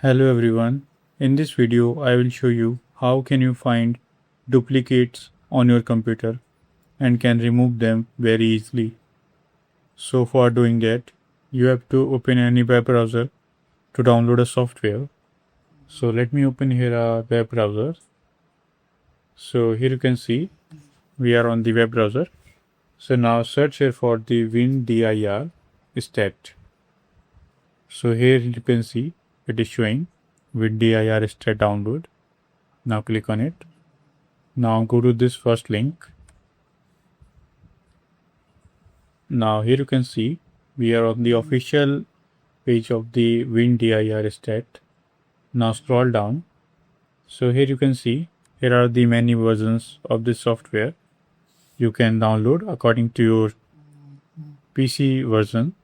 Hello everyone. In this video I will show you how can you find duplicates on your computer and can remove them very easily. So for doing that you have to open any web browser to download a software. So let me open here a web browser. So here you can see we are on the web browser. So now search here for the WinDirStat. So here you can see it is showing WinDirStat download. Now click on it. Now go to this first link. Now here you can see we are on the official page of the WinDirStat. Now scroll down. So here you can see here are the many versions of this software you can download according to your PC version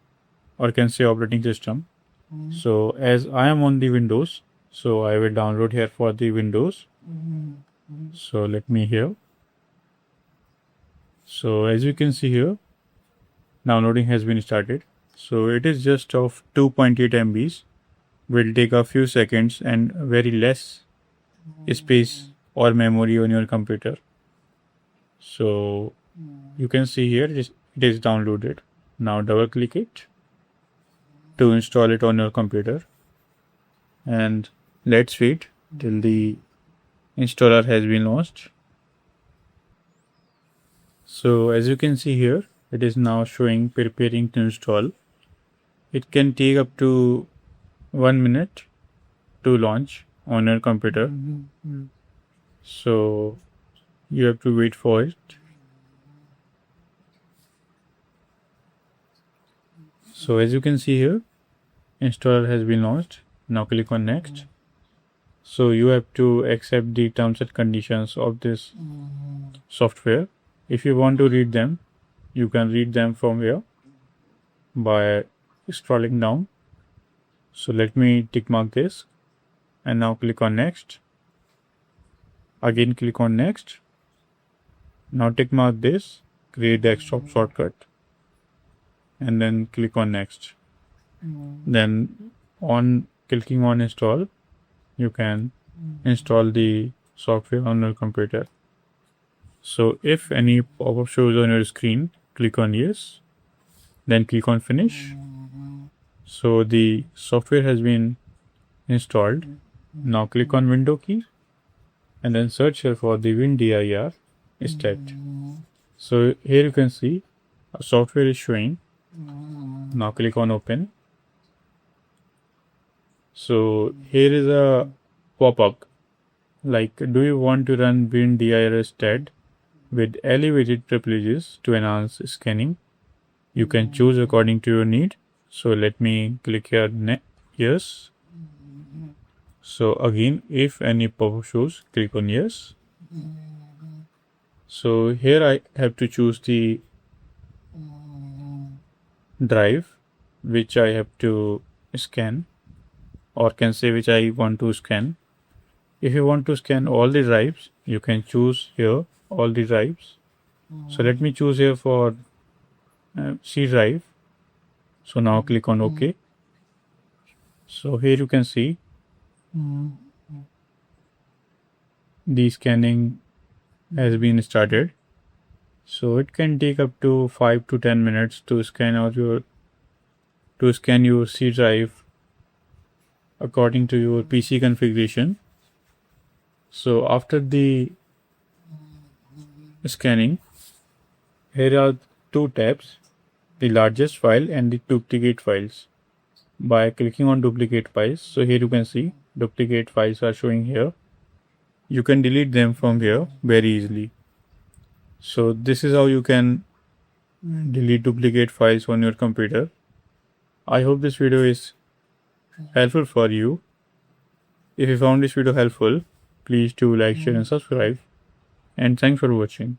or can say operating system. So as I am on the Windows, so I will download here for the Windows. So let me here. So as you can see here, downloading has been started. So it is just of 2.8 MBs. Will take a few seconds and very less space or memory on your computer. So you can see here it is downloaded. Now double click it to install it on your computer, and let's wait till the installer has been launched. So as you can see here, it is now showing preparing to install. It can take up to 1 minute to launch on your computer. So you have to wait for it. So as you can see here, installer has been launched. Now click on next. So you have to accept the terms and conditions of this software. If you want to read them, you can read them from here by scrolling down. So let me tick mark this and now click on next. Again click on next. Now tick mark this, create the desktop shortcut and then click on next. Then on clicking on install, you can install the software on your computer. So if any pop-up shows on your screen, click on yes, then click on finish. So the software has been installed. Now click on window key and then search here for the WinDirStat. So here you can see a software is showing. Now click on open. So here is a pop-up like, do you want to run WinDirStat with elevated privileges to enhance scanning? You can choose according to your need. So let me click here yes. So again, if any pop-up shows, click on yes. So here I have to choose the drive which I have to scan, or can say which I want to scan. If you want to scan all the drives, you can choose here all the drives. So let me choose here for C drive. So now click on OK. So here you can see the scanning has been started. So it can take up to 5 to 10 minutes to scan your C drive according to your PC configuration. So after the scanning, here are two tabs, the largest file and the duplicate files. By clicking on duplicate files, so here you can see duplicate files are showing here. You can delete them from here very easily. So this is how you can delete duplicate files on your computer. I hope this video is helpful for you. If you found this video helpful, please do like, share and subscribe. And thanks for watching.